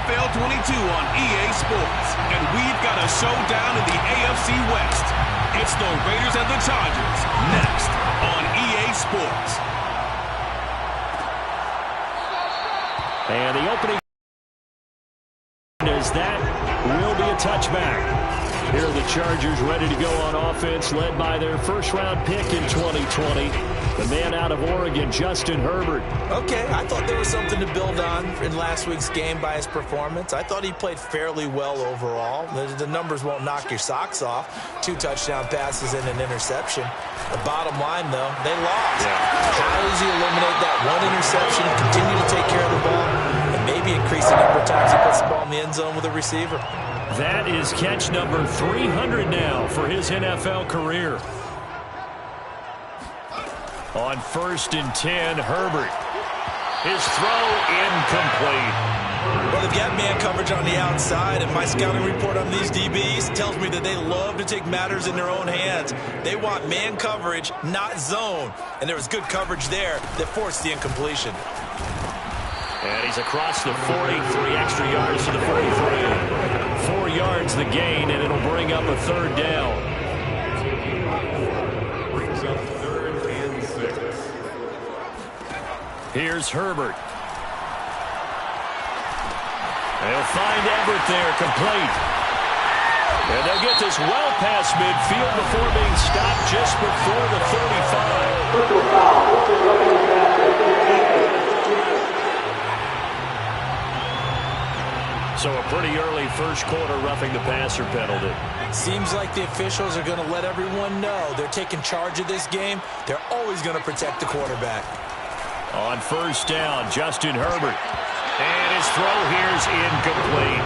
NFL 22 on EA Sports. And we've got a showdown in the AFC West. It's the Raiders and the Chargers, next on EA Sports. And the opening is that will be a touchback. Here are the Chargers ready to go on offense, led by their first-round pick in 2020, the man out of Oregon, Justin Herbert. Okay, I thought there was something to build on in last week's game by his performance. I thought he played fairly well overall. The numbers won't knock your socks off. 2 touchdown passes and an interception. The bottom line, though, they lost. How does he eliminate that one interception, continue to take care of the ball, and maybe increase the number of times he puts the ball in the end zone with a receiver? That is catch number 300 now for his NFL career. On 1st and 10, Herbert. His throw incomplete. Well, they've got man coverage on the outside, and my scouting report on these DBs tells me that they love to take matters in their own hands. They want man coverage, not zone. And there was good coverage there that forced the incompletion. And he's across the 40, 3 extra yards to the 43. 4 yards the gain, and it'll bring up a 3rd down. Brings up 3rd and 6. Here's Herbert. They'll find Everett there, complete. And they'll get this well past midfield before being stopped just before the 35. So a pretty early first quarter roughing the passer penalty. Seems like the officials are going to let everyone know they're taking charge of this game. They're always going to protect the quarterback. On 1st down, Justin Herbert. And his throw here's incomplete.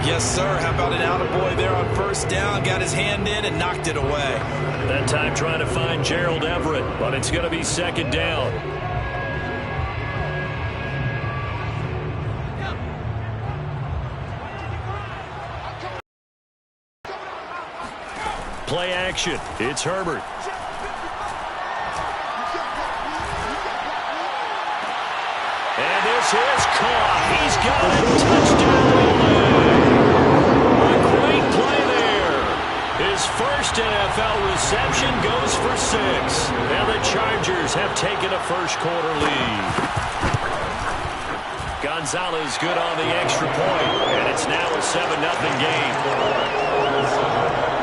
Yes, sir. How about an attaboy there on 1st down? Got his hand in and knocked it away. That time trying to find Gerald Everett, but it's going to be 2nd down. Play action. It's Herbert. And this is caught. He's got it. Touchdown. A great play there. His first NFL reception goes for 6. Now the Chargers have taken a first quarter lead. Gonzalez good on the extra point, and it's now a 7-0 game.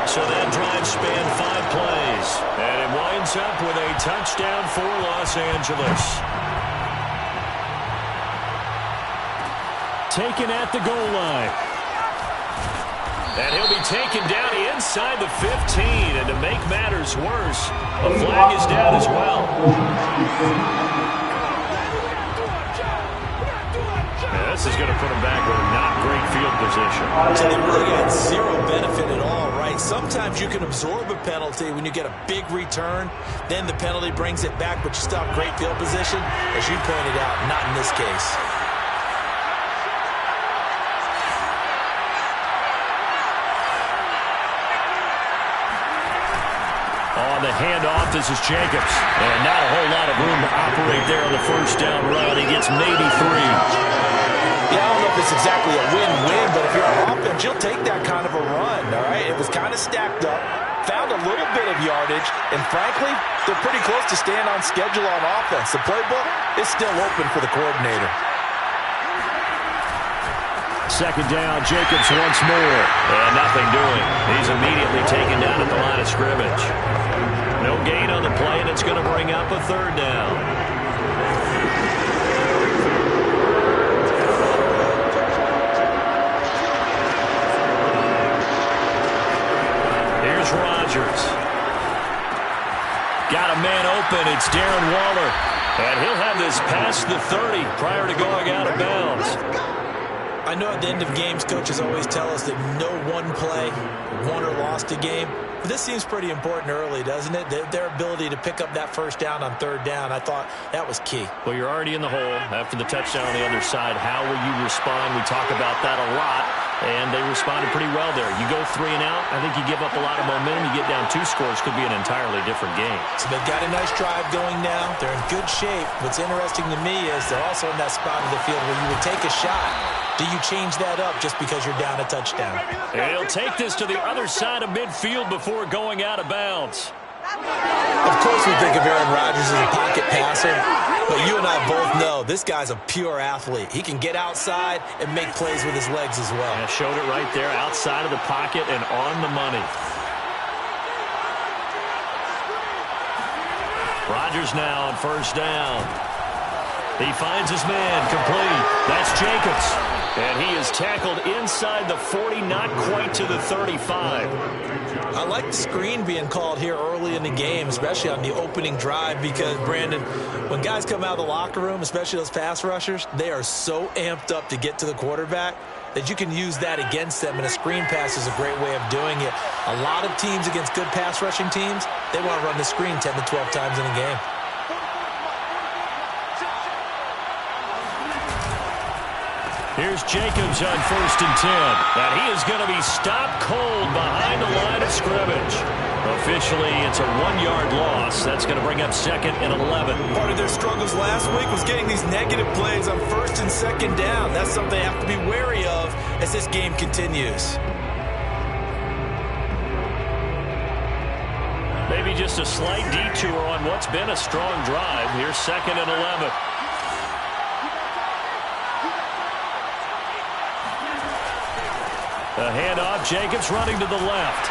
So that drive spanned 5 plays, and it winds up with a touchdown for Los Angeles. Taken at the goal line. And he'll be taken down inside the 15, and to make matters worse, a flag is down as well. This is going to put him back with a not great field position. So they really got 0 benefit at all, right? Sometimes you can absorb a penalty when you get a big return. Then the penalty brings it back, but you still have great field position. As you pointed out, not in this case. On the handoff, this is Jacobs. And not a whole lot of room to operate there on the 1st down run. He gets maybe 3. Yeah, I don't know if it's exactly a win-win, but if you're on offense, you'll take that kind of a run, all right? It was kind of stacked up, found a little bit of yardage, and frankly, they're pretty close to staying on schedule on offense. The playbook is still open for the coordinator. 2nd down, Jacobs once more. And nothing doing. He's immediately taken down at the line of scrimmage. No gain on the play, and it's going to bring up a 3rd down. Here's Rodgers. Got a man open. It's Darren Waller. And he'll have this past the 30 prior to going out of bounds. I know at the end of games, coaches always tell us that no one play won or lost a game. But this seems pretty important early, doesn't it? Their ability to pick up that 1st down on 3rd down, I thought that was key. Well, you're already in the hole after the touchdown on the other side. How will you respond? We talk about that a lot. And they responded pretty well there. You go 3 and out, I think you give up a lot of momentum. You get down 2 scores, could be an entirely different game. So they've got a nice drive going now. They're in good shape. What's interesting to me is they're also in that spot of the field where you would take a shot. Do you change that up just because you're down a touchdown? And he'll take this to the other side of midfield before going out of bounds. Of course we think of Aaron Rodgers as a pocket passer, but you and I both know this guy's a pure athlete. He can get outside and make plays with his legs as well. And showed it right there, outside of the pocket and on the money. Rodgers now on first down. He finds his man, complete. That's Jacobs. And he is tackled inside the 40, not quite to the 35. I like the screen being called here early in the game, especially on the opening drive, because, Brandon, when guys come out of the locker room, especially those pass rushers, they are so amped up to get to the quarterback that you can use that against them, and a screen pass is a great way of doing it. A lot of teams against good pass rushing teams, they want to run the screen 10 to 12 times in a game. Here's Jacobs on first and 10. And he is going to be stopped cold behind the line of scrimmage. Officially, it's a 1-yard loss. That's going to bring up second and 11. Part of their struggles last week was getting these negative plays on first and second down. That's something they have to be wary of as this game continues. Maybe just a slight detour on what's been a strong drive. Here's second and 11. A handoff, Jacobs running to the left.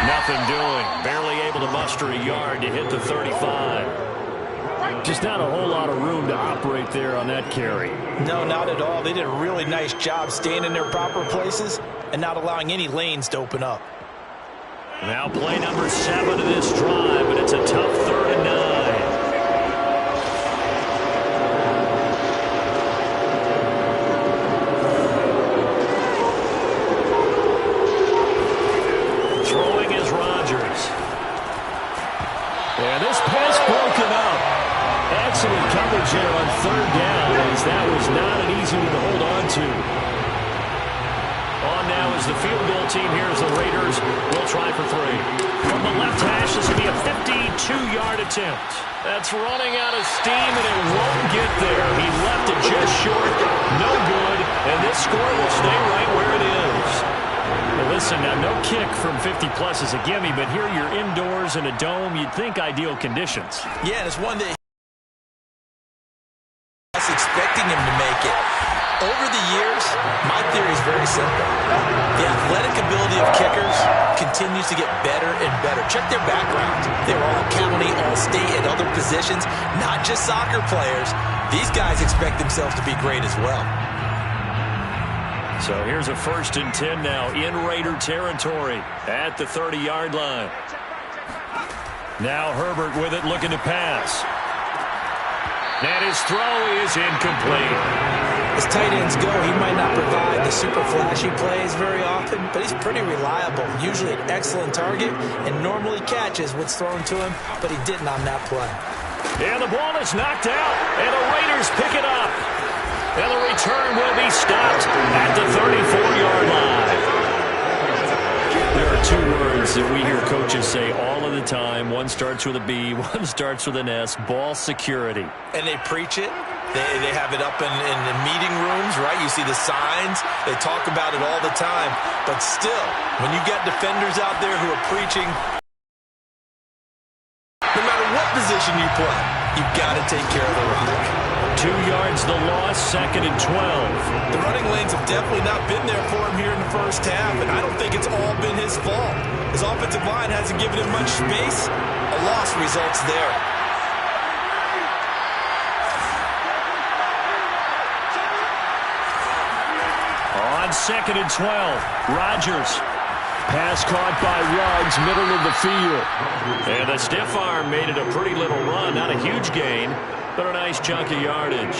Nothing doing. Barely able to muster a yard to hit the 35. Just not a whole lot of room to operate there on that carry. No, not at all. They did a really nice job staying in their proper places and not allowing any lanes to open up. Now play number 7 of this drive, but it's a tough 3rd and 9. Excellent coverage there on 3rd down, as that was not an easy one to hold on to. On now is the field goal team here as the Raiders will try for 3. From the left hash, this will be a 52-yard attempt. That's running out of steam, and it won't get there. He left it just short, no good, and this score will stay right where it is. Well, listen, now no kick from 50-plus is a gimme, but here you're indoors in a dome. You'd think ideal conditions. Yeah, and it's one that expecting him to make it. Over the years, my theory is very simple. The athletic ability of kickers continues to get better and better. Check their backgrounds. They're all county, all state, and other positions, not just soccer players. These guys expect themselves to be great as well. So here's a 1st and 10 now in Raider territory at the 30-yard line. Now Herbert with it, looking to pass. And his throw is incomplete. As tight ends go, he might not provide the super flashy plays very often, but he's pretty reliable. Usually an excellent target and normally catches what's thrown to him, but he didn't on that play. And the ball is knocked out, and the Raiders pick it up. And the return will be stopped at the 34-yard line. There are 2 words that we hear coaches say all of the time. One starts with a B, one starts with an S, ball security. And they preach it. They have it up in meeting rooms, right? You see the signs. They talk about it all the time. But still, when you got defenders out there who are preaching, no matter what position you play, you've got to take care of the rock. 2 yards the loss, 2nd and 12. The running lanes have definitely not been there for him here in the first half, and I don't think it's all been his fault. His offensive line hasn't given him much space. A loss results there. On 2nd and 12, Rodgers. Pass caught by Ruggs, middle of the field. And a stiff arm made it a pretty little run. Not a huge gain, but a nice chunk of yardage.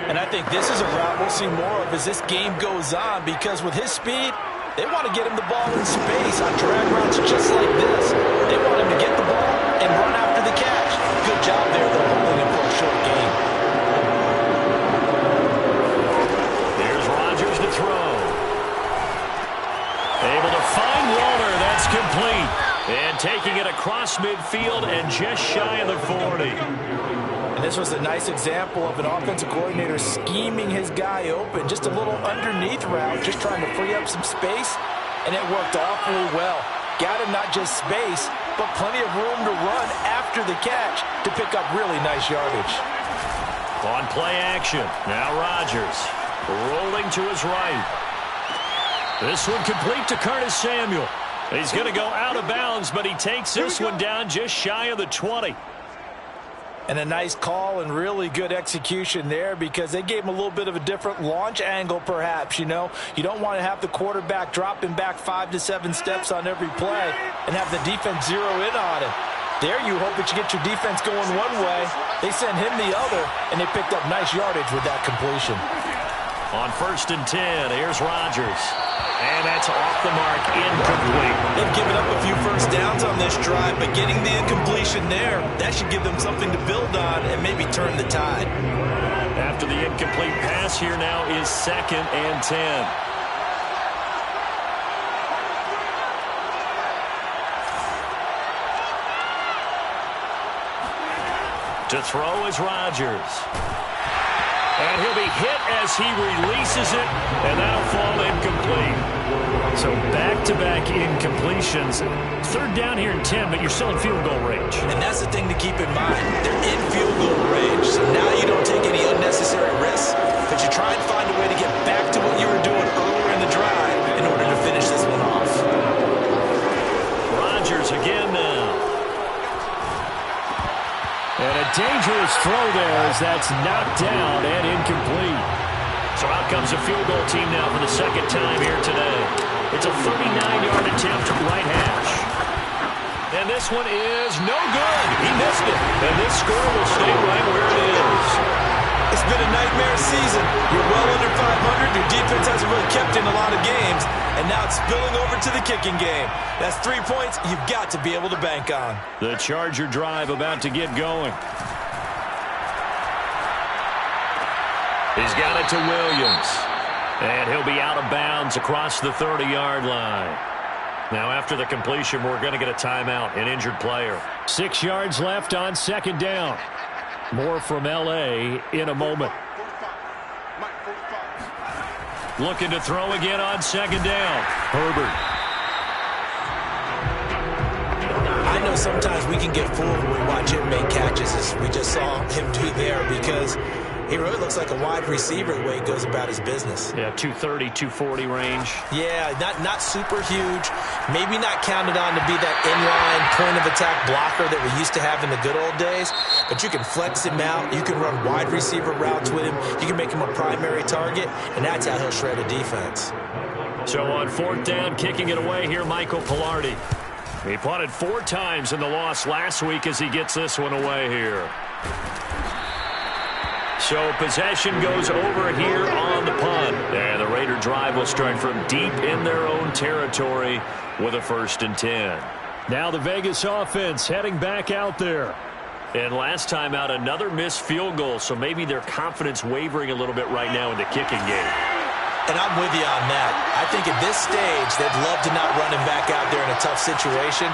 And I think this is a route we'll see more of as this game goes on, because with his speed, they want to get him the ball in space on drag routes just like this. They want him to get the ball and run after the catch. Good job there, though, holding him for a short gain. Here's Rodgers to throw. It's complete. And taking it across midfield and just shy of the 40. And this was a nice example of an offensive coordinator scheming his guy open. Just a little underneath route, just trying to free up some space, and it worked awfully well. Got him not just space, but plenty of room to run after the catch to pick up really nice yardage. On play action, now Rodgers rolling to his right. This one complete to Curtis Samuel. He's going to go out of bounds, but he takes this one down just shy of the 20. And a nice call and really good execution there because they gave him a little bit of a different launch angle perhaps, you know. You don't want to have the quarterback dropping back 5 to 7 steps on every play and have the defense zero in on him. There you hope that you get your defense going one way. They sent him the other, and they picked up nice yardage with that completion. On 1st and 10, here's Rodgers. And that's off the mark, incomplete. They've given up a few first downs on this drive, but getting the incompletion there, that should give them something to build on and maybe turn the tide. After the incomplete pass, here now is 2nd and 10. To throw is Rodgers. And he'll be hit as he releases it, and that'll fall incomplete. So back-to-back incompletions. 3rd down here and 10, but you're still in field goal range. And that's the thing to keep in mind. They're in field goal range, so now you don't take any unnecessary risks, but you try and find a way to get back to what you were doing earlier in the drive in order to finish this one off. Rodgers again now. And a dangerous throw there as that's knocked down and incomplete. So out comes a field goal team now for the 2nd time here today. It's a 39-yard attempt right hash. And this one is no good. He missed it. And this score will stay right where it is. It's been a nightmare season. You're well under 500. Your defense hasn't really kept in a lot of games. And now it's spilling over to the kicking game. That's 3 points you've got to be able to bank on. The Charger drive about to get going. He's got it to Williams. And he'll be out of bounds across the 30-yard line. Now after the completion, we're going to get a timeout, an injured player. 6 yards left on 2nd down. More from L.A. in a moment. Looking to throw again on 2nd down. Herbert. I know sometimes we can get fooled when we watch him make catches, as we just saw him do there, because he really looks like a wide receiver the way he goes about his business. Yeah, 230, 240 range. Yeah, not super huge. Maybe not counted on to be that inline point-of-attack blocker that we used to have in the good old days. But you can flex him out. You can run wide receiver routes with him. You can make him a primary target, and that's how he'll shred a defense. So on 4th down, kicking it away here, Michael Pilardi. He punted 4 times in the loss last week as he gets this one away here. So possession goes over here on the punt. And the Raider drive will start from deep in their own territory with a 1st and 10. Now the Vegas offense heading back out there. And last time out, another missed field goal, so maybe their confidence wavering a little bit right now in the kicking game. And I'm with you on that. I think at this stage, they'd love to not run him back out there in a tough situation.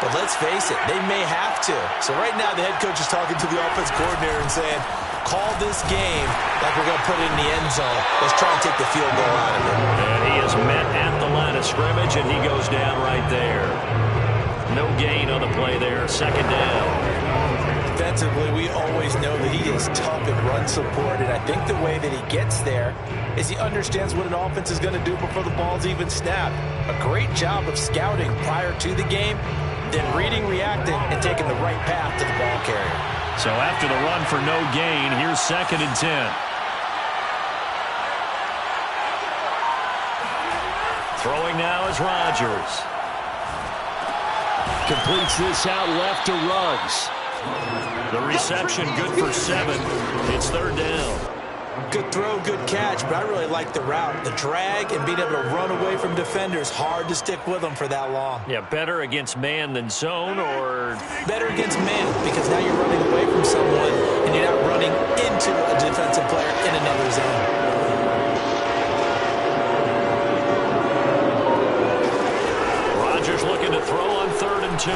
But let's face it, they may have to. So right now, the head coach is talking to the offense coordinator and saying, call this game like we're going to put it in the end zone. Let's try and take the field goal out of it. And he is met at the line of scrimmage, and he goes down right there. No gain on the play there. 2nd down. Defensively, we always know that he is tough in run support, and I think the way that he gets there is he understands what an offense is going to do before the ball's even snapped. A great job of scouting prior to the game, then reading, reacting, and taking the right path to the ball carrier. So after the run for no gain, here's 2nd and 10. Throwing now is Rodgers. Completes this out left to Ruggs. The reception good for 7. It's 3rd down. Good throw, good catch, but I really like the route. The drag and being able to run away from defenders, hard to stick with them for that long. Yeah, better against man than zone, or? Better against man, because now you're running away from someone and you're not running into a defensive player in another zone. Rodgers looking to and 2.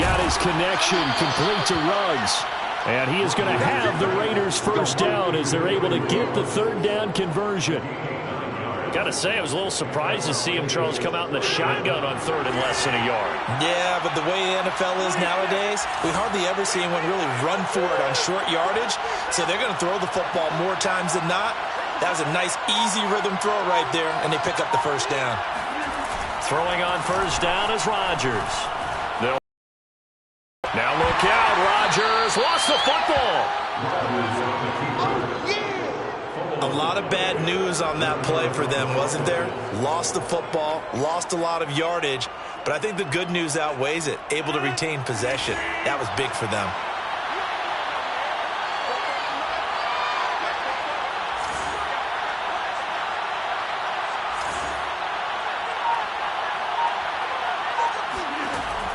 Got his connection complete to Ruggs. And he is going to have the Raiders first down as they're able to get the third down conversion. Got to say, I was a little surprised to see him, Charles, come out in the shotgun on third and less than a yard. Yeah, but the way the NFL is nowadays, we hardly ever see anyone really run for it on short yardage. So they're going to throw the football more times than not. That was a nice, easy rhythm throw right there, and they pick up the first down. Throwing on first down is Rodgers. Now look out, Rodgers lost the football. A lot of bad news on that play for them, wasn't there? Lost the football, lost a lot of yardage, but I think the good news outweighs it. Able to retain possession. That was big for them.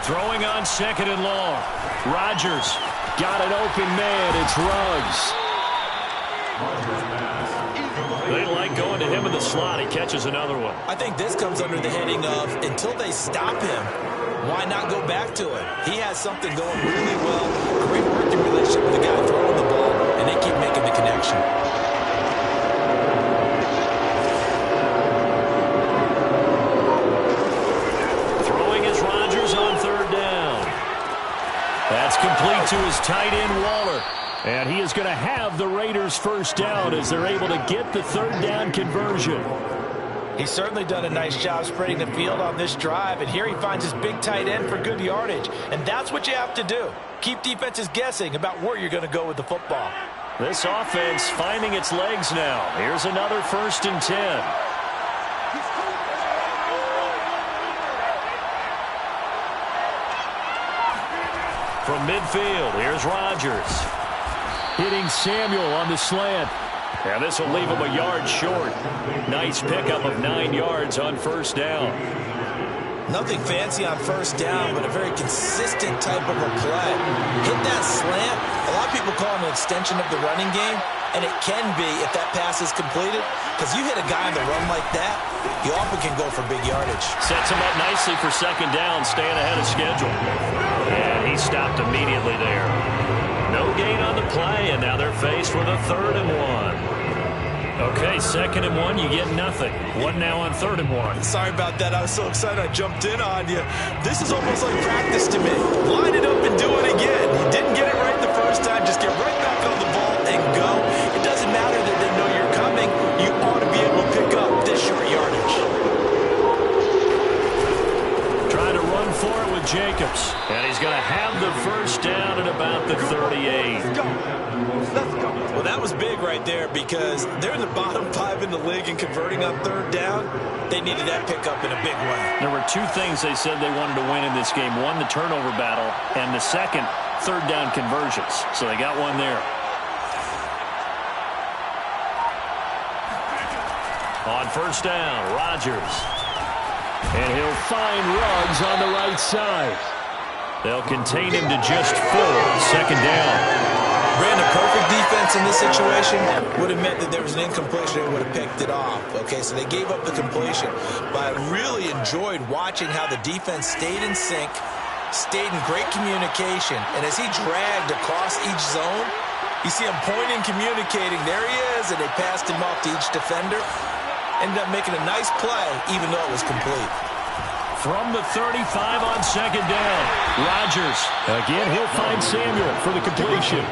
Throwing on second and long. Rodgers got an open man. It's Ruggs. They like going to him in the slot. He catches another one. I think this comes under the heading of until they stop him, why not go back to him? He has something going really well. Great working relationship with the guy throwing the ball, and they keep making the connection. That's complete to his tight end, Waller. And he is going to have the Raiders first down as they're able to get the third down conversion. He's certainly done a nice job spreading the field on this drive, and here he finds his big tight end for good yardage. And that's what you have to do. Keep defenses guessing about where you're going to go with the football. This offense finding its legs now. Here's another 1st and 10. From midfield, here's Rodgers. Hitting Samuel on the slant. And this will leave him a yard short. Nice pickup of 9 yards on first down. Nothing fancy on first down, but a very consistent type of a play. Hit that slant. A lot of people call it an extension of the running game, and it can be if that pass is completed, because you hit a guy on the run like that, you often can go for big yardage. Sets him up nicely for second down, staying ahead of schedule. And he stopped immediately there. No gain on the play, and now they're faced with a 3rd and 1. Okay, 2nd and 1, you get nothing. One now on 3rd and 1. Sorry about that. I was so excited I jumped in on you. This is almost like practice to me. Line it up and do it again. You didn't get it right the first time. Just get right back on the ball and go. It doesn't matter that they know you're coming. You ought to be able to pick up this short yardage. Trying to run for it with Jacobs. And he's going to have the first down at about the 38. Let's go. Well, that was big right there because they're in the bottom 5 in the league and converting on 3rd down. They needed that pickup in a big way. There were 2 things they said they wanted to win in this game. One, the turnover battle, and the second, 3rd down conversions. So they got one there. On first down, Rodgers. And he'll find Ruggs on the right side. They'll contain him to just 4. Second down. Ran a perfect defense in this situation. Would have meant that there was an incompletion and would have picked it off. Okay, so they gave up the completion. But I really enjoyed watching how the defense stayed in sync, stayed in great communication. And as he dragged across each zone, you see him pointing, communicating. There he is, and they passed him off to each defender. Ended up making a nice play, even though it was complete. From the 35 on second down, Rodgers. Again, he'll find Samuel for the completion.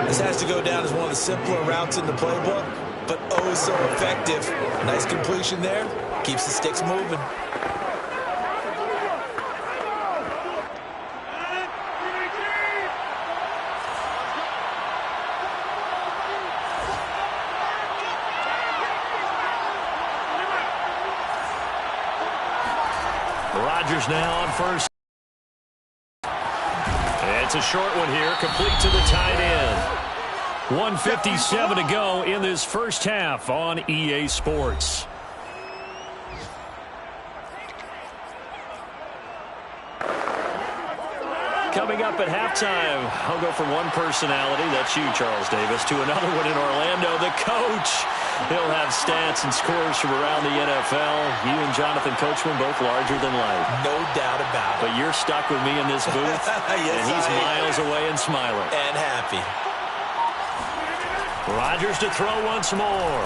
This has to go down as one of the simpler routes in the playbook, but oh so effective. Nice completion there. Keeps the sticks moving. Rodgers now on first. It's a short one here, complete to the tight end. 1:57 to go in this first half on EA Sports. Coming up at halftime, I'll go from one personality, that's you, Charles Davis, to another one in Orlando, the coach. He'll have stats and scores from around the NFL. You and Jonathan Coachman both larger than life. No doubt about it. But you're stuck with me in this booth, yes, and he's miles away and smiling. And happy. Rodgers to throw once more.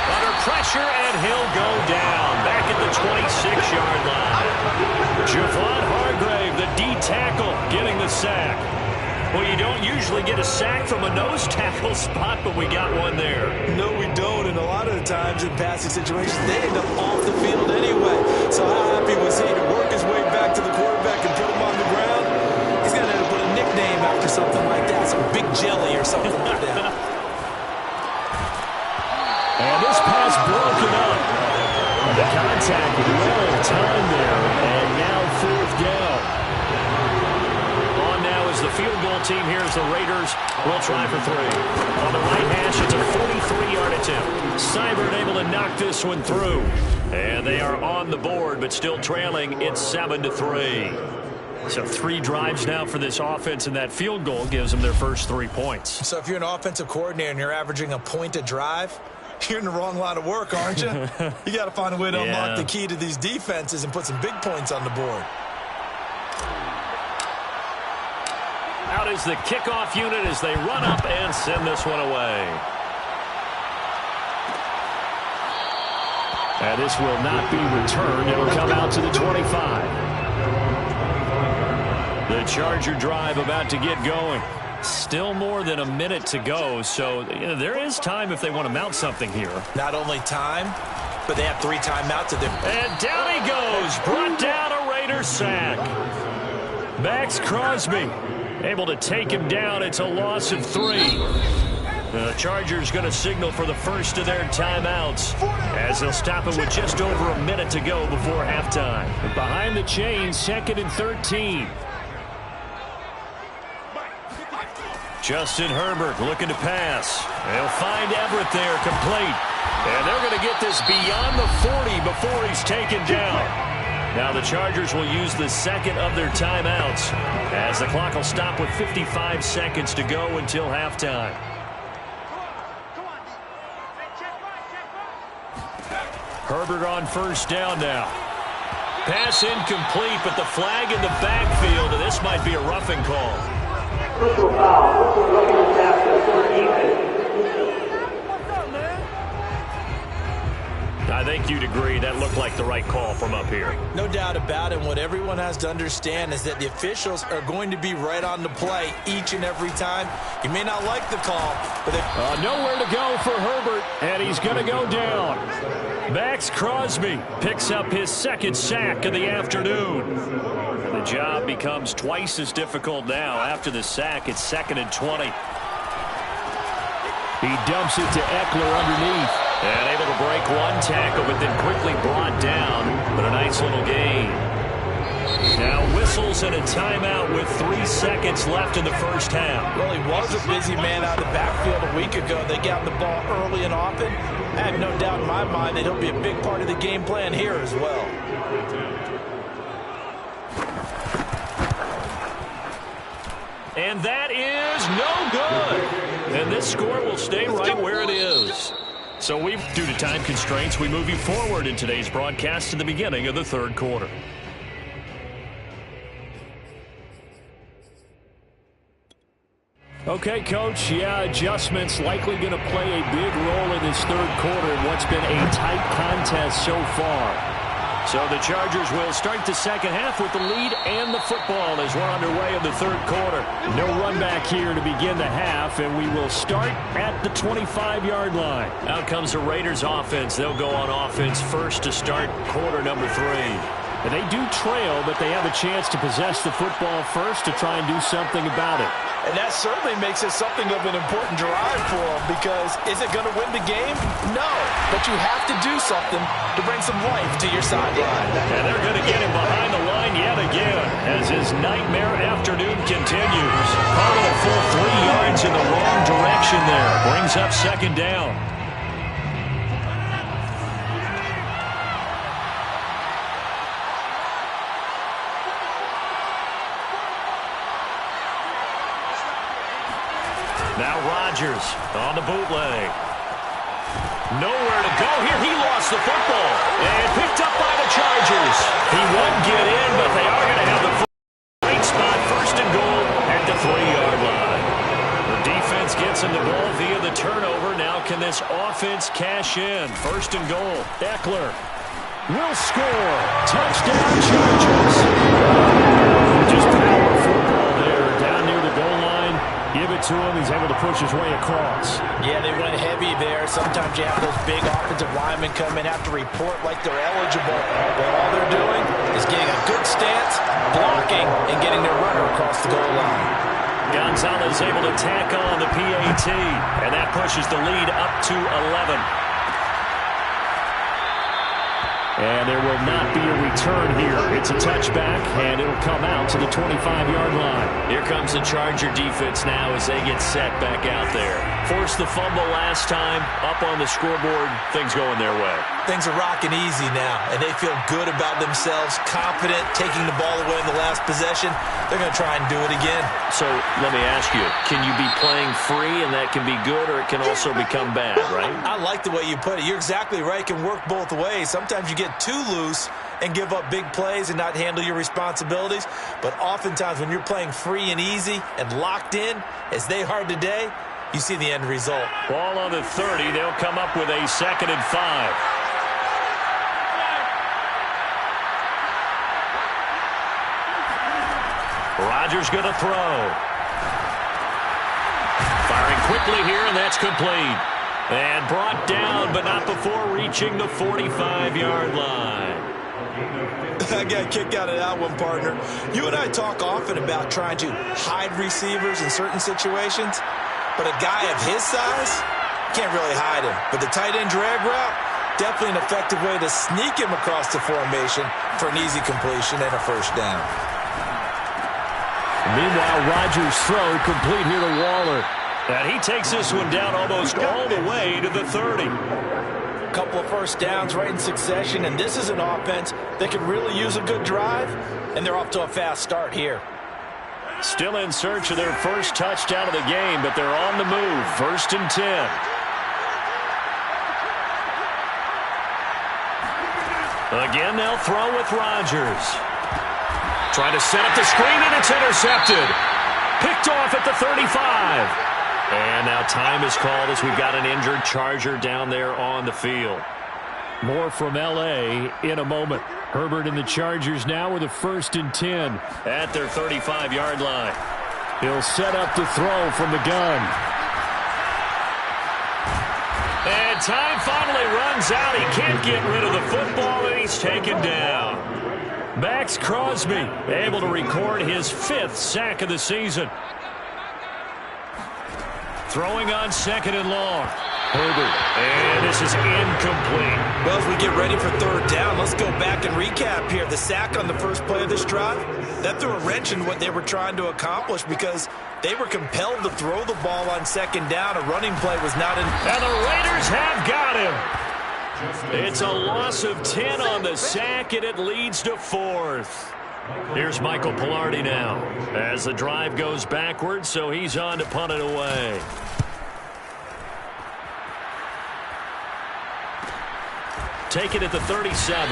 Under pressure, and he'll go down. Back at the 26-yard line. Javon Hargrave, the D tackle, getting the sack. Well, you don't usually get a sack from a nose tackle spot, but we got one there. No, we don't. And a lot of the times in passing situations, they end up off the field anyway. So how happy was he to work his way back to the quarterback and put him on the ground? He's going to have to put a nickname after something like that, some Big Jelly or something like that. And this pass broken up. The contact with little time there, and now fourth down. On now is the field goal team. Here's the Raiders. We'll try for three. On the right hash, it's a 43-yard attempt. Seibert able to knock this one through. And they are on the board, but still trailing. It's 7-3. So 3 drives now for this offense, and that field goal gives them their first 3 points. So if you're an offensive coordinator and you're averaging a point a drive, you're in the wrong line of work, aren't you? You got to find a way to unlock the key to these defenses and put some big points on the board. Out is the kickoff unit as they run up and send this one away. And this will not be returned. It'll come out to the 25. The Charger drive about to get going. Still more than a minute to go, so there is time if they want to mount something here. Not only time, but they have 3 timeouts at their... And down he goes. Brought down a Raiders sack. Max Crosby able to take him down. It's a loss of 3. The Chargers going to signal for the first of their timeouts as they'll stop it with just over a minute to go before halftime. Behind the chains, 2nd and 13. Justin Herbert looking to pass. They'll find Everett there, complete. And they're going to get this beyond the 40 before he's taken down. Now the Chargers will use the second of their timeouts as the clock will stop with 55 seconds to go until halftime. Herbert on first down now. Pass incomplete, but the flag in the backfield, and this might be a roughing call. Personal foul. Personal roughing the pass for defense. I think you'd agree that looked like the right call from up here. No doubt about it. What everyone has to understand is that the officials are going to be right on the play each and every time. You may not like the call, but nowhere to go for Herbert, and he's going to go down. Max Crosby picks up his 2nd sack of the afternoon. The job becomes twice as difficult now. After the sack, it's 2nd and 20. He dumps it to Eckler underneath. And able to break one tackle, but then quickly brought down. But a nice little gain. Now whistles and a timeout with 3 seconds left in the first half. Well, he was a busy man out of the backfield a week ago. They got the ball early and often. I have no doubt in my mind that he'll be a big part of the game plan here as well. And that is no good. And this score will stay right where it is. So due to time constraints, we move you forward in today's broadcast to the beginning of the 3rd quarter. Okay, Coach, adjustments likely going to play a big role in this 3rd quarter in what's been a tight contest so far. So the Chargers will start the second half with the lead and the football as we're underway in the 3rd quarter. No run back here to begin the half, and we will start at the 25-yard line. Out comes the Raiders offense. They'll go on offense first to start quarter number 3. And they do trail, but they have a chance to possess the football first to try and do something about it. And that certainly makes it something of an important drive for them, because is it going to win the game? No, but you have to do something to bring some life to your sideline. And they're going to get him behind the line yet again as his nightmare afternoon continues. Calling a full 3 yards in the wrong direction there. Brings up 2nd down. Now Rodgers on the bootleg. Nowhere to go here. He lost the football. And picked up by the Chargers. He won't get in, but they are going to have the right spot. First and goal at the 3-yard line. The defense gets in the ball via the turnover. Now can this offense cash in? First and goal. Eckler will score. Touchdown Chargers. Just power football there. Down near the goal line. Give it to him. He's able to push his way across. Yeah, they went heavy there. Sometimes you have those big offensive linemen come in, have to report like they're eligible. But all they're doing is getting a good stance, blocking, and getting their runner across the goal line. Gonzalez able to tack on the PAT, and that pushes the lead up to 11. And there will not be a return here. It's a touchback, and it'll come out to the 25-yard line. Here comes the Charger defense now as they get set back out there. Forced the fumble last time, up on the scoreboard, things going their way. Things are rocking easy now, and they feel good about themselves, confident, taking the ball away in the last possession. They're going to try and do it again. So let me ask you, can you be playing free and that can be good, or it can also become bad, right? I like the way you put it. You're exactly right. It can work both ways. Sometimes you get too loose and give up big plays and not handle your responsibilities. But oftentimes when you're playing free and easy and locked in, as they are today, you see the end result. Ball on the 30. They'll come up with a 2nd and 5. Rodgers going to throw. Firing quickly here, and that's complete. And brought down, but not before reaching the 45-yard line. I got a kick out of that one, partner. You and I talk often about trying to hide receivers in certain situations, but a guy of his size can't really hide him. But the tight end drag route, definitely an effective way to sneak him across the formation for an easy completion and a first down. Meanwhile, Rodgers' throw complete here to Waller. And he takes this one down almost all the way to the 30. A couple of first downs right in succession, and this is an offense that could really use a good drive, and they're off to a fast start here. Still in search of their first touchdown of the game, but they're on the move. 1st and 10. Again, they'll throw with Rodgers. Trying to set up the screen, and it's intercepted. Picked off at the 35. And now time is called as we've got an injured Charger down there on the field. More from L.A. in a moment. Herbert and the Chargers now with a 1st and 10 at their 35-yard line. He'll set up the throw from the gun. And time finally runs out. He can't get rid of the football, and he's taken down. Max Crosby able to record his 5th sack of the season. Throwing on 2nd and long. Herbert. And this is incomplete. Well, as we get ready for 3rd down, let's go back and recap here. The sack on the first play of this drive, that threw a wrench in what they were trying to accomplish because they were compelled to throw the ball on 2nd down. A running play was not in. And the Raiders have got him. It's a loss of 10 on the sack, and it leads to 4th. Here's Michael Pilardi now as the drive goes backwards, so he's on to punt it away. Take it at the 37.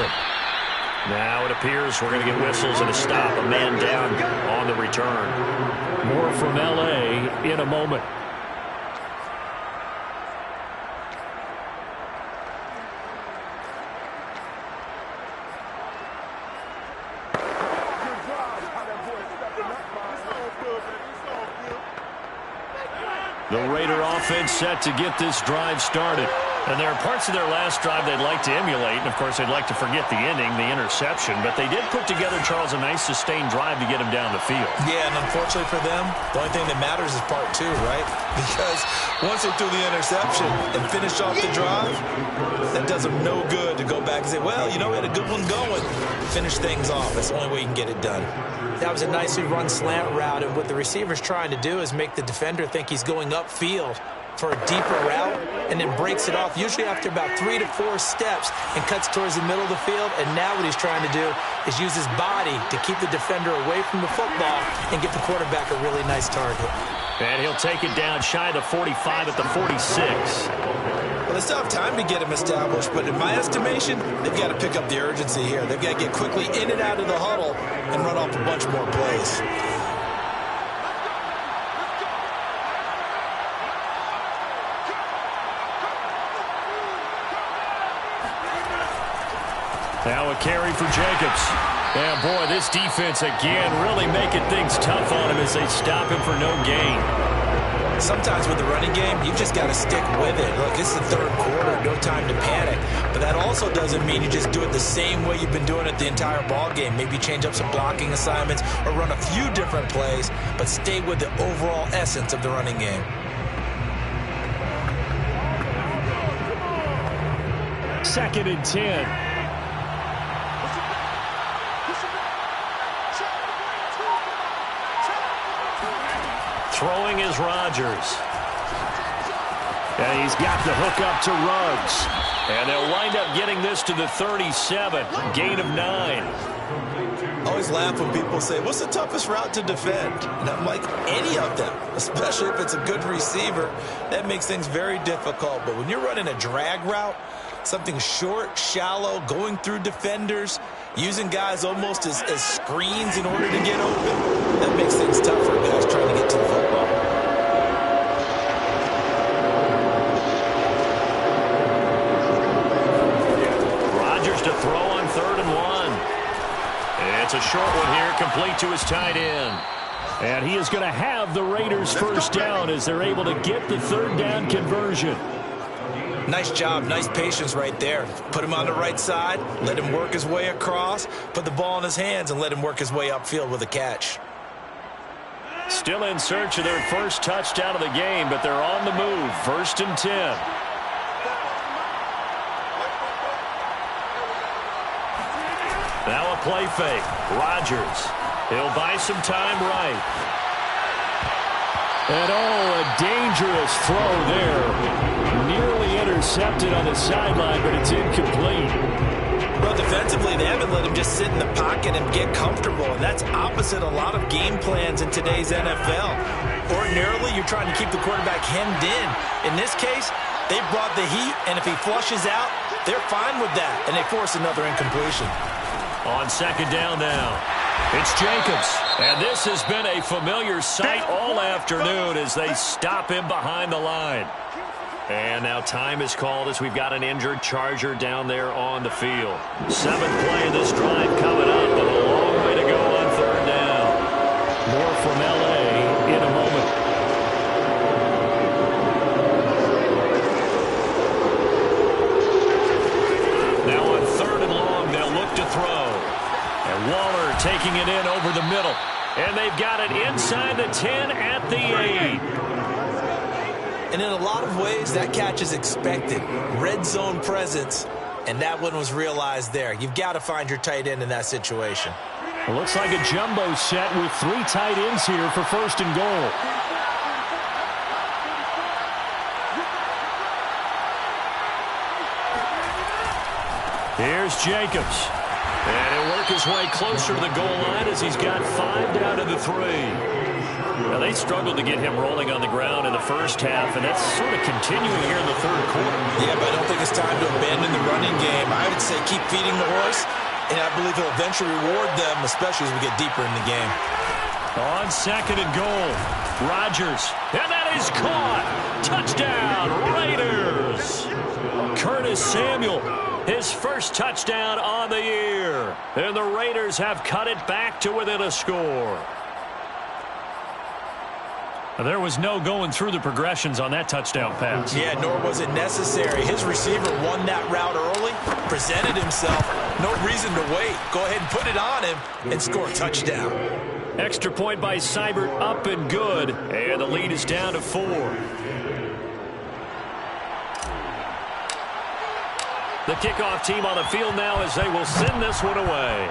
Now it appears we're going to get whistles and a stop. A man down on the return. More from L.A. in a moment. The Raider offense set to get this drive started. And there are parts of their last drive they'd like to emulate. And, of course, they'd like to forget the ending, the interception. But they did put together, Charles, a nice sustained drive to get him down the field. Yeah, and unfortunately for them, the only thing that matters is part 2, right? Because once they threw the interception and finished off the drive, that does them no good to go back and say, well, you know, we had a good one going. Finish things off. That's the only way you can get it done. That was a nicely run slant route, and what the receiver's trying to do is make the defender think he's going upfield for a deeper route and then breaks it off, usually after about 3 to 4 steps, and cuts towards the middle of the field. And now what he's trying to do is use his body to keep the defender away from the football and give the quarterback a really nice target. And he'll take it down shy of the 45 at the 46. Well, they still have time to get him established, but in my estimation, they've got to pick up the urgency here. They've got to get quickly in and out of the huddle and run off a bunch more plays. Now a carry for Jacobs. And boy, this defense again really making things tough on him as they stop him for no gain. Sometimes with the running game, you've just got to stick with it. Look, it's the third quarter, no time to panic. But that also doesn't mean you just do it the same way you've been doing it the entire ball game. Maybe change up some blocking assignments or run a few different plays, but stay with the overall essence of the running game. Second and 10. Throwing is Rodgers. And he's got the hook up to Ruggs. And they'll wind up getting this to the 37. Gain of 9. I always laugh when people say, what's the toughest route to defend? And I'm like, any of them, especially if it's a good receiver. That makes things very difficult. But when you're running a drag route, something short, shallow, going through defenders, using guys almost as screens in order to get open, that makes things tough for guys trying to get to the football. Rodgers to throw on 3rd and 1. It's a short one here, complete to his tight end. And he is going to have the Raiders first down as they're able to get the 3rd down conversion. Nice job, nice patience right there. Put him on the right side, let him work his way across, put the ball in his hands, and let him work his way upfield with a catch. Still in search of their first touchdown of the game, but they're on the move. 1st and 10. Now a play fake. Rodgers. He'll buy some time right. And oh, a dangerous throw there. Nearly intercepted on the sideline, but it's incomplete. Well, defensively, they haven't let him just sit in the pocket and get comfortable, and that's opposite a lot of game plans in today's NFL. Ordinarily, you're trying to keep the quarterback hemmed in. In this case, they brought the heat, and if he flushes out, they're fine with that, and they force another incompletion. On 2nd down now, it's Jacobs. And this has been a familiar sight all afternoon as they stop him behind the line. And now time is called as we've got an injured Charger down there on the field. 7th play of this drive coming up, but a long way to go on 3rd down. More from L.A. in a moment. Now on 3rd and long, they'll look to throw. And Waller taking it in over the middle. And they've got it inside the 10 at the 8. And in a lot of ways, that catch is expected. Red zone presence, and that one was realized there. You've got to find your tight end in that situation. It looks like a jumbo set with 3 tight ends here for 1st and goal. Here's Jacobs. And he'll work his way closer to the goal line as he's got 5 down to the 3. Now, they struggled to get him rolling on the ground in the first half, and that's sort of continuing here in the 3rd quarter. Yeah, but I don't think it's time to abandon the running game. I would say keep feeding the horse, and I believe he'll eventually reward them, especially as we get deeper in the game. On 2nd and goal, Rodgers, and that is caught. Touchdown, Raiders. Curtis Samuel, his first touchdown on the year. And the Raiders have cut it back to within a score. There was no going through the progressions on that touchdown pass. Yeah, nor was it necessary. His receiver won that route early, presented himself. No reason to wait. Go ahead and put it on him and score a touchdown. Extra point by Seibert, up and good. And the lead is down to 4. The kickoff team on the field now as they will send this one away.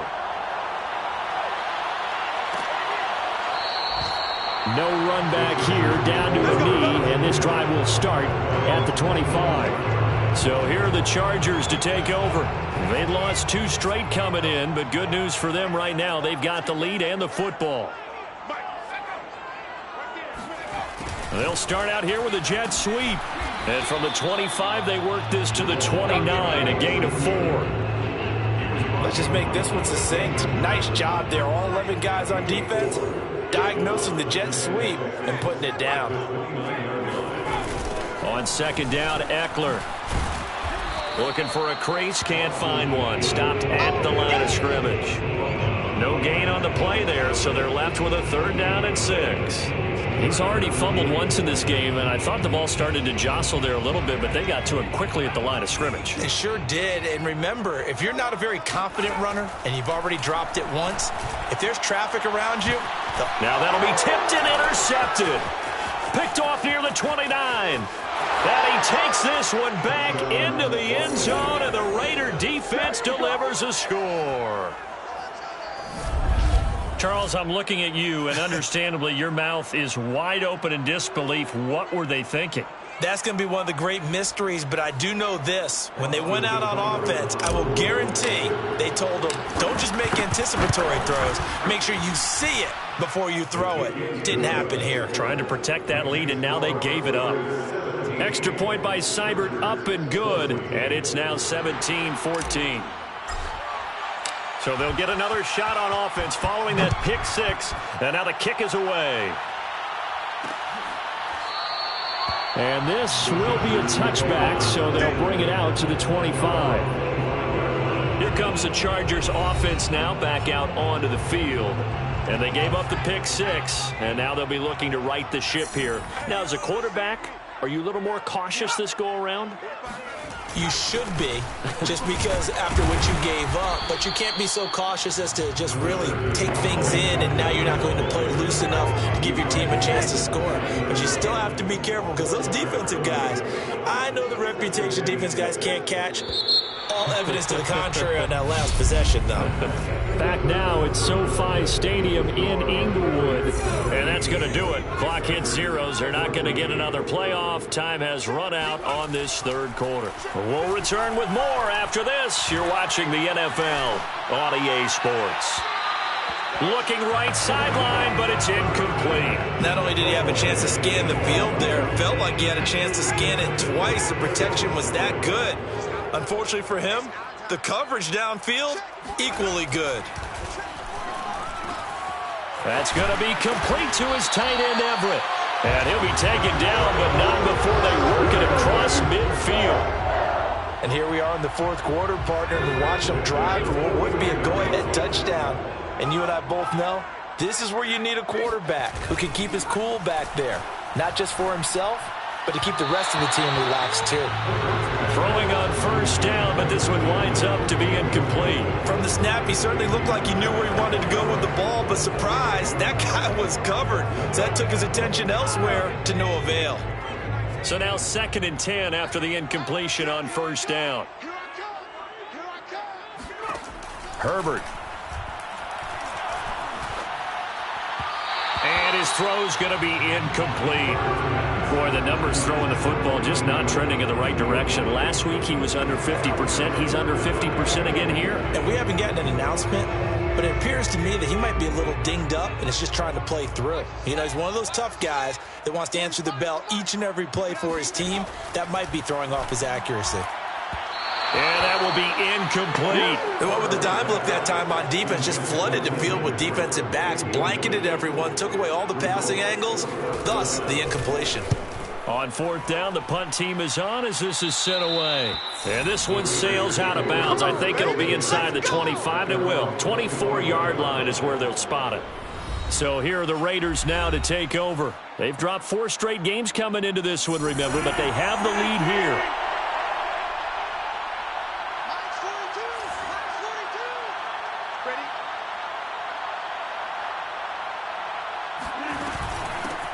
No run back here, down to a knee, and this drive will start at the 25. So here are the Chargers to take over. They'd lost 2 straight coming in, but good news for them right now. They've got the lead and the football. They'll start out here with a jet sweep. And from the 25, they work this to the 29, a gain of 4. Let's just make this one succinct. Nice job there. All 11 guys on defense diagnosing the jet sweep and putting it down. On second down, Eckler. Looking for a crease, can't find one. Stopped at the line of scrimmage. No gain on the play there, so they're left with a 3rd down and 6. He's already fumbled once in this game, and I thought the ball started to jostle there a little bit, but they got to him quickly at the line of scrimmage. They sure did, and remember, if you're not a very confident runner and you've already dropped it once, if there's traffic around you... Now that'll be tipped and intercepted. Picked off near the 29. And he takes this one back into the end zone, and the Raider defense delivers a score. Charles, I'm looking at you, and understandably, your mouth is wide open in disbelief. What were they thinking? That's going to be one of the great mysteries, but I do know this. When they went out on offense, I will guarantee they told them, don't just make anticipatory throws. Make sure you see it before you throw it. Didn't happen here. Trying to protect that lead, and now they gave it up. Extra point by Seibert, up and good, and it's now 17-14. So they'll get another shot on offense following that pick 6, and now the kick is away. And this will be a touchback, so they'll bring it out to the 25. Here comes the Chargers offense now back out onto the field. And they gave up the pick 6, and now they'll be looking to right the ship here. Now, as a quarterback, are you a little more cautious this go-around? You should be, just because after what you gave up, but you can't be so cautious as to just really take things in, and now you're not going to play loose enough to give your team a chance to score. But you still have to be careful, because those defensive guys, I know the reputation defense guys can't catch. All evidence to the contrary on that last possession, though. Back now at SoFi Stadium in Inglewood. And that's going to do it. Clock hits zeros. They're not going to get another playoff. Time has run out on this 3rd quarter. We'll return with more after this. You're watching the NFL on EA Sports. Looking right sideline, but it's incomplete. Not only did he have a chance to scan the field there, it felt like he had a chance to scan it twice. The protection was that good. Unfortunately for him, the coverage downfield, equally good. That's going to be complete to his tight end, Everett. And he'll be taken down, but not before they work it across midfield. And here we are in the 4th quarter, partner, and watch them drive for what would be a go-ahead touchdown. And you and I both know, this is where you need a quarterback who can keep his cool back there. Not just for himself, but to keep the rest of the team relaxed, too. Throwing on 1st down, but this one winds up to be incomplete. From the snap, he certainly looked like he knew where he wanted to go with the ball, but surprise, that guy was covered. So that took his attention elsewhere to no avail. So now 2nd and 10 after the incompletion on 1st down. Herbert. And his throw's going to be incomplete. Boy, the numbers throwing the football just not trending in the right direction. Last week he was under 50%. He's under 50% again here. And we haven't gotten an announcement, but it appears to me that he might be a little dinged up and is just trying to play through. You know, he's one of those tough guys that wants to answer the bell each and every play for his team. That might be throwing off his accuracy. And that will be incomplete. They went with the dime look that time on defense, just flooded the field with defensive backs, blanketed everyone, took away all the passing angles, thus the incompletion. On 4th down, the punt team is on as this is sent away. And this one sails out of bounds. I think it'll be inside the 25. It will. 24-yard line is where they'll spot it. So here are the Raiders now to take over. They've dropped 4 straight games coming into this one, remember, but they have the lead here.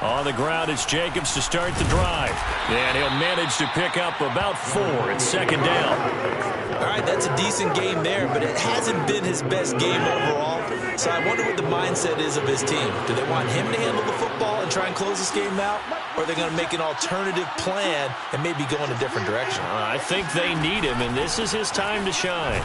On the ground, it's Jacobs to start the drive. And he'll manage to pick up about 4 at 2nd down. All right, that's a decent game there, but it hasn't been his best game overall. So I wonder what the mindset is of his team. Do they want him to handle the football and try and close this game out? Or are they going to make an alternative plan and maybe go in a different direction? I think they need him, and this is his time to shine.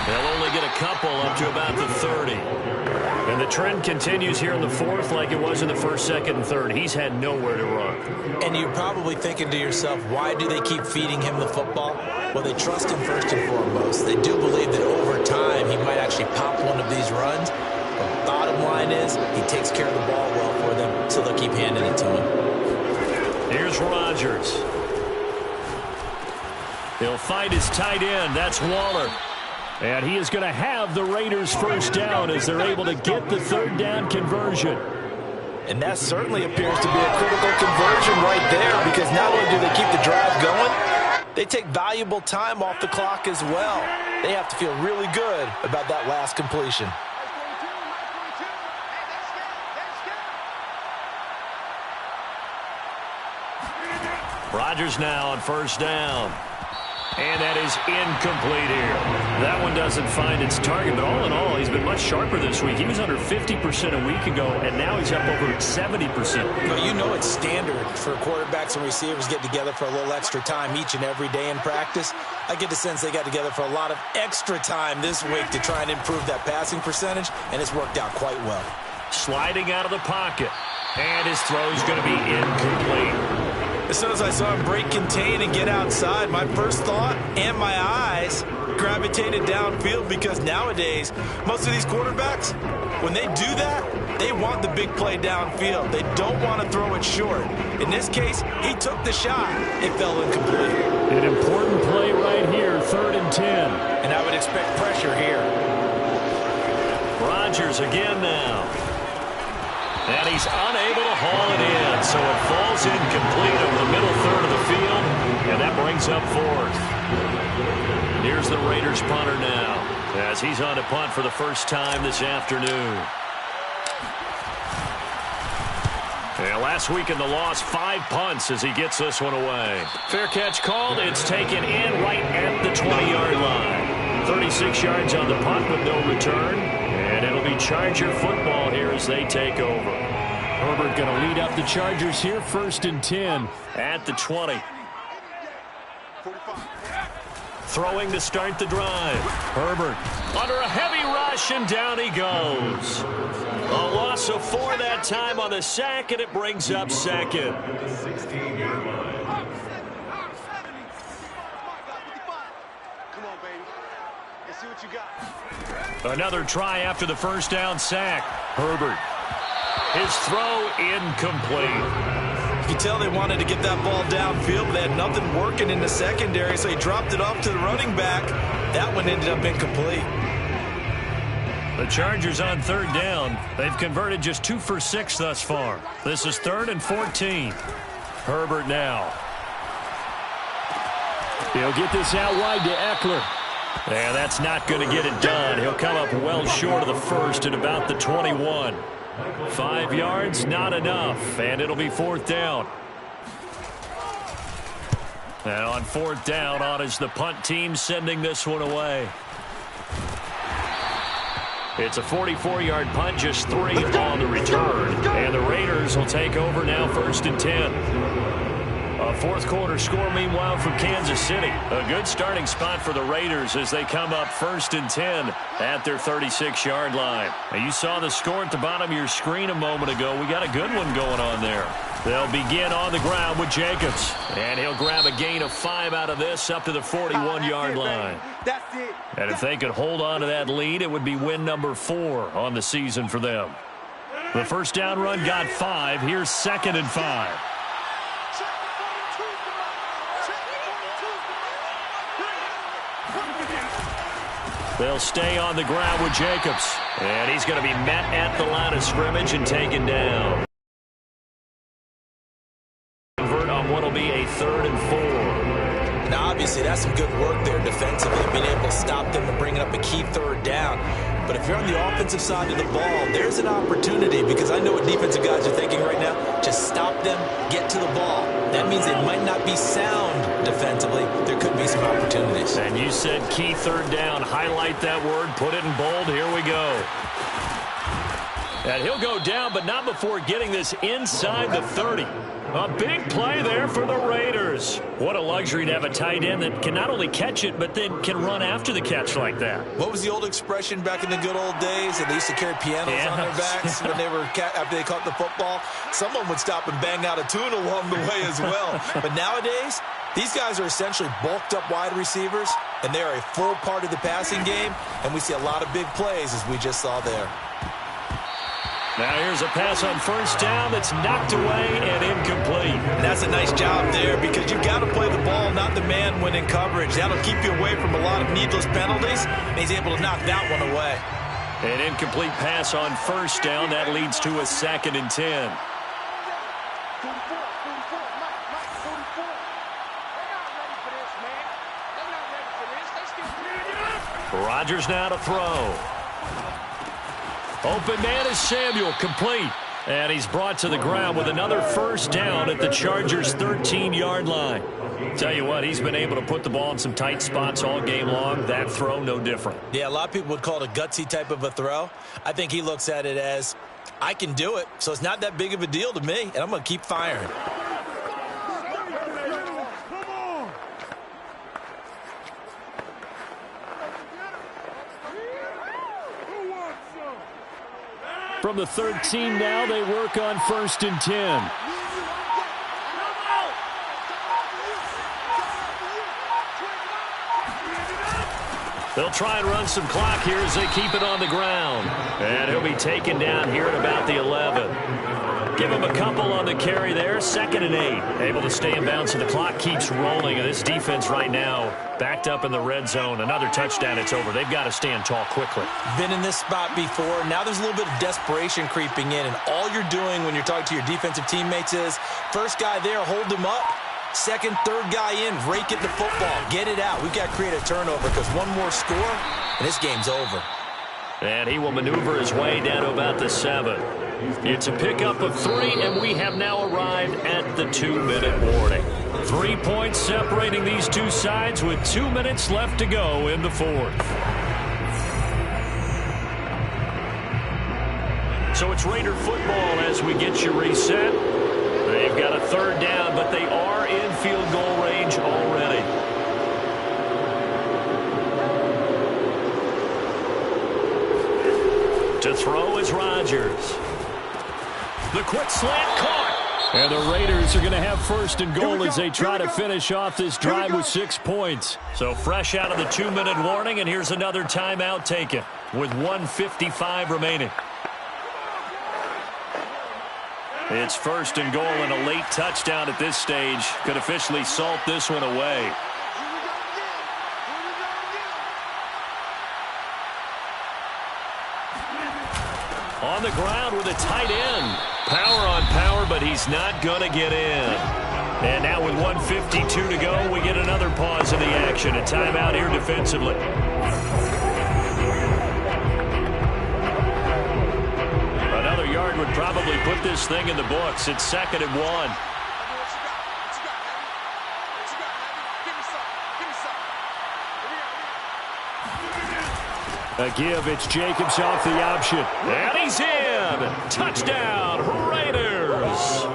They'll only get a couple up to about the 30. And the trend continues here in the fourth like it was in the first, second, and third. He's had nowhere to run. And you're probably thinking to yourself, why do they keep feeding him the football? Well, they trust him first and foremost. They do believe that over time he might actually pop one of these runs. But the bottom line is he takes care of the ball well for them, so they'll keep handing it to him. Here's Rodgers. He'll find his tight end. That's Waller. And he is going to have the Raiders first down as they're able to get the third down conversion. And that certainly appears to be a critical conversion right there, because not only do they keep the drive going, they take valuable time off the clock as well. They have to feel really good about that last completion. Rodgers now on first down. And that is incomplete here. That one doesn't find its target, but all in all, he's been much sharper this week. He was under 50% a week ago, and now he's up over 70%. Well, you know it's standard for quarterbacks and receivers get together for a little extra time each and every day in practice. I get the sense they got together for a lot of extra time this week to try and improve that passing percentage, and it's worked out quite well. Sliding out of the pocket, and his throw is going to be incomplete. As soon as I saw him break contain and get outside, my first thought and my eyes gravitated downfield, because nowadays, most of these quarterbacks, when they do that, they want the big play downfield. They don't want to throw it short. In this case, he took the shot. It fell incomplete. An important play right here, 3rd and 10. And I would expect pressure here. Rodgers again now. And he's unable to haul it in, so it falls incomplete over the middle third of the field, and that brings up 4th. Here's the Raiders punter now, as he's on to punt for the first time this afternoon. And last week in the loss, 5 punts as he gets this one away. Fair catch called. It's taken in right at the 20-yard line. 36 yards on the punt with no return. And it'll be Charger football here as they take over. Herbert going to lead up the Chargers here, 1st and 10 at the 20. Throwing to start the drive. Herbert under a heavy rush, and down he goes. A loss of 4 that time on the sack, and it brings up 2nd. Another try after the first down sack. Herbert. His throw incomplete. You can tell they wanted to get that ball downfield, but they had nothing working in the secondary, so he dropped it off to the running back. That one ended up incomplete. The Chargers on 3rd down. They've converted just 2 for 6 thus far. This is 3rd and 14. Herbert now. He'll get this out wide to Eckler. And that's not going to get it done. He'll come up well short of the first at about the 21. 5 yards, not enough, and it'll be 4th down. And on 4th down, on is the punt team sending this one away. It's a 44-yard punt, just 3 on the return. And the Raiders will take over now, 1st and 10. A 4th quarter score, meanwhile, from Kansas City. A good starting spot for the Raiders as they come up 1st and 10 at their 36-yard line. Now, you saw the score at the bottom of your screen a moment ago. We got a good one going on there. They'll begin on the ground with Jacobs. And he'll grab a gain of 5 out of this up to the 41-yard line. That's it. And if they could hold on to that lead, it would be win number 4 on the season for them. The first down run got 5. Here's 2nd and 5. They'll stay on the ground with Jacobs. And he's going to be met at the line of scrimmage and taken down. Convert on what will be a 3rd and 4. Now, obviously, that's some good work there defensively, being able to stop them and bring up a key 3rd down. But if you're on the offensive side of the ball, there's an opportunity, because I know what defensive guys are thinking right now. Just stop them, get to the ball. That means they might not be sound defensively. There could be some opportunities. And you said key third down. Highlight that word. Put it in bold. Here we go. And he'll go down, but not before getting this inside the 30. A big play there for the Raiders. What a luxury to have a tight end that can not only catch it, but then can run after the catch like that. What was the old expression back in the good old days? They used to carry pianos on their backs when they were after they caught the football. Someone would stop and bang out a tune along the way as well. But nowadays, these guys are essentially bulked up wide receivers, and they are a full part of the passing game, and we see a lot of big plays as we just saw there. Now here's a pass on first down that's knocked away and incomplete. And that's a nice job there, because you've got to play the ball, not the man when in coverage. That'll keep you away from a lot of needless penalties, and he's able to knock that one away. An incomplete pass on first down. That leads to a 2nd and 10. Rodgers now to throw. Open man is Samuel, complete. And he's brought to the ground with another first down at the Chargers' 13-yard line. Tell you what, he's been able to put the ball in some tight spots all game long. That throw, no different. Yeah, a lot of people would call it a gutsy type of a throw. I think he looks at it as, I can do it, so it's not that big of a deal to me, and I'm going to keep firing. From the 13 now, they work on 1st and 10. They'll try and run some clock here as they keep it on the ground. And he'll be taken down here at about the 11. Give him a couple on the carry there. 2nd and 8. Able to stay in bounds, and the clock keeps rolling. And this defense right now backed up in the red zone. Another touchdown, it's over. They've got to stand tall quickly. Been in this spot before. Now there's a little bit of desperation creeping in. And all you're doing when you're talking to your defensive teammates is, first guy there, hold him up. Second, third guy in, rake at the football. Get it out. We've got to create a turnover, because one more score, and this game's over. And he will maneuver his way down to about the 7. It's a pickup of 3, and we have now arrived at the 2-minute warning. 3 points separating these two sides with 2 minutes left to go in the 4th. So it's Raider football as we get you reset. They've got a 3rd down, but they are in field goal range already. To throw is Rodgers. The quick slant caught. And the Raiders are going to have 1st and goal as they try to finish off this drive with 6 points. So fresh out of the 2-minute warning, and here's another timeout taken with 1:55 remaining. It's 1st and goal, and a late touchdown at this stage could officially salt this one away. On the ground with a tight end. Power on power, but he's not going to get in. And now with 1:52 to go, we get another pause in the action. A timeout here defensively. Another yard would probably put this thing in the books. It's 2nd and 1. A give, it's Jacobs off the option. And he's in! Touchdown, Raiders!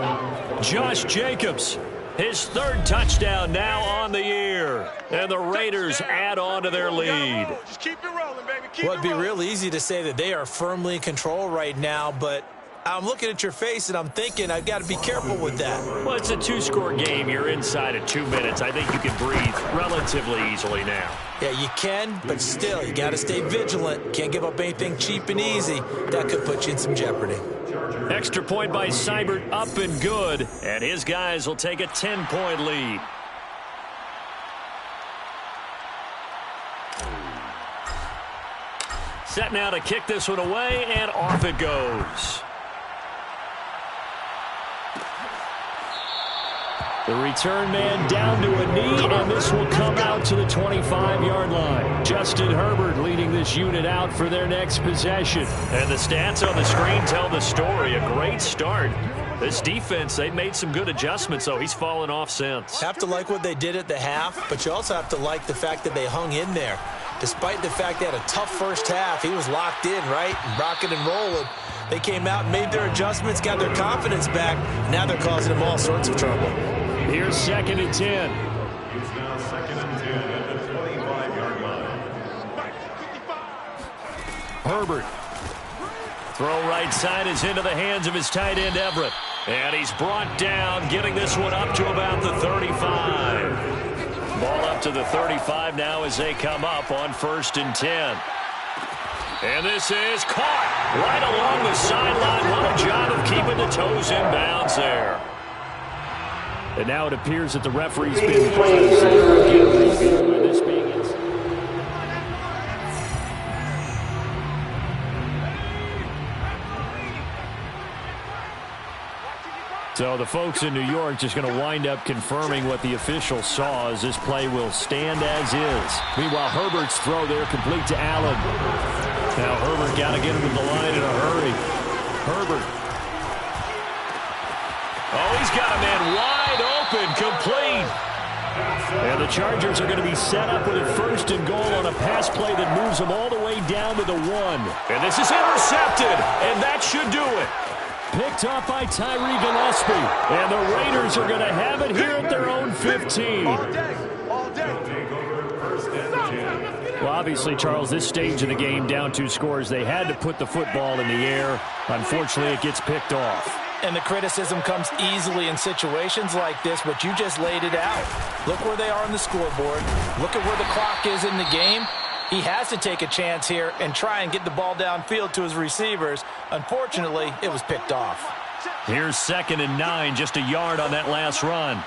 Josh Jacobs, his 3rd touchdown now on the year. And the Raiders add on to their lead. Just keep it rolling, baby. Well, it'd be real easy to say that they are firmly in control right now, but I'm looking at your face and I'm thinking I've got to be careful with that. Well, it's a 2-score game. You're inside of 2 minutes. I think you can breathe relatively easily now. Yeah, you can, but still, you got to stay vigilant. Can't give up anything cheap and easy. That could put you in some jeopardy. Extra point by Seibert, up and good. And his guys will take a 10-point lead. Set now to kick this one away, and off it goes. The return man down to a knee, and this will come out to the 25-yard line. Justin Herbert leading this unit out for their next possession. And the stats on the screen tell the story. A great start. This defense, they've made some good adjustments, though. He's fallen off since. Have to like what they did at the half, but you also have to like the fact that they hung in there. Despite the fact they had a tough first half, he was locked in, right? Rocking and rolling. They came out and made their adjustments, got their confidence back. Now they're causing them all sorts of trouble. Here's 2nd and 10. It's now 2nd and 10 at the 25-yard line. Herbert. Throw right side is into the hands of his tight end, Everett. And he's brought down, getting this one up to about the 35. Ball up to the 35 now as they come up on 1st and 10. And this is caught right along the sideline. What a job of keeping the toes in bounds there. And now it appears that the referee's been buzzed. This being inside. So the folks in New York just going to wind up confirming what the official saw as this play will stand as is. Meanwhile, Herbert's throw there complete to Allen. Now Herbert got to get him to the line in a hurry. Herbert. Oh, he's got a man wide open, complete. And the Chargers are going to be set up with a 1st and goal on a pass play that moves them all the way down to the 1. And this is intercepted, and that should do it. Picked off by Tyree Gillespie. And the Raiders are going to have it here at their own 15. All day. Well, obviously, Charles, this stage of the game, down 2 scores, they had to put the football in the air. Unfortunately, it gets picked off. And the criticism comes easily in situations like this, but you just laid it out. Look where they are on the scoreboard. Look at where the clock is in the game. He has to take a chance here and try and get the ball downfield to his receivers. Unfortunately, it was picked off. Here's 2nd and 9, just a yard on that last run.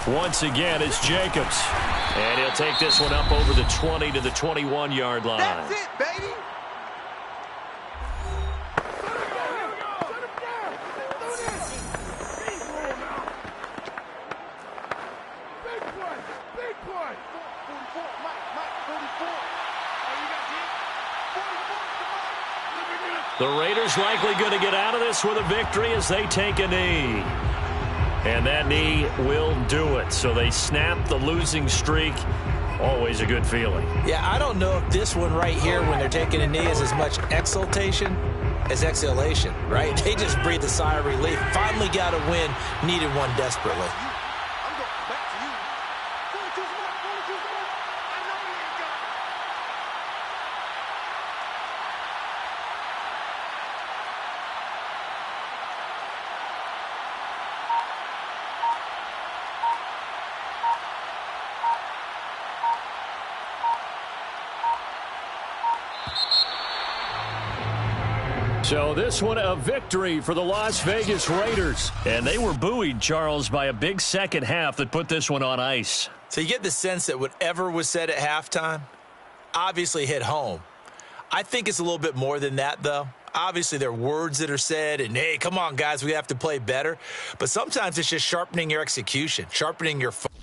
Once again, it's Jacobs. And he'll take this one up over the 20 to the 21-yard line. That's it, baby. The Raiders likely going to get out of this with a victory as they take a knee. And that knee will do it. So they snap the losing streak. Always a good feeling. Yeah, I don't know if this one right here, when they're taking a knee, is as much exultation as exhalation, right? They just breathe a sigh of relief. Finally got a win, needed one desperately. So this one a victory for the Las Vegas Raiders. And they were buoyed, Charles, by a big second half that put this one on ice. So you get the sense that whatever was said at halftime obviously hit home. I think it's a little bit more than that, though. Obviously, there are words that are said, and, hey, come on, guys, we have to play better. But sometimes it's just sharpening your execution, sharpening your focus.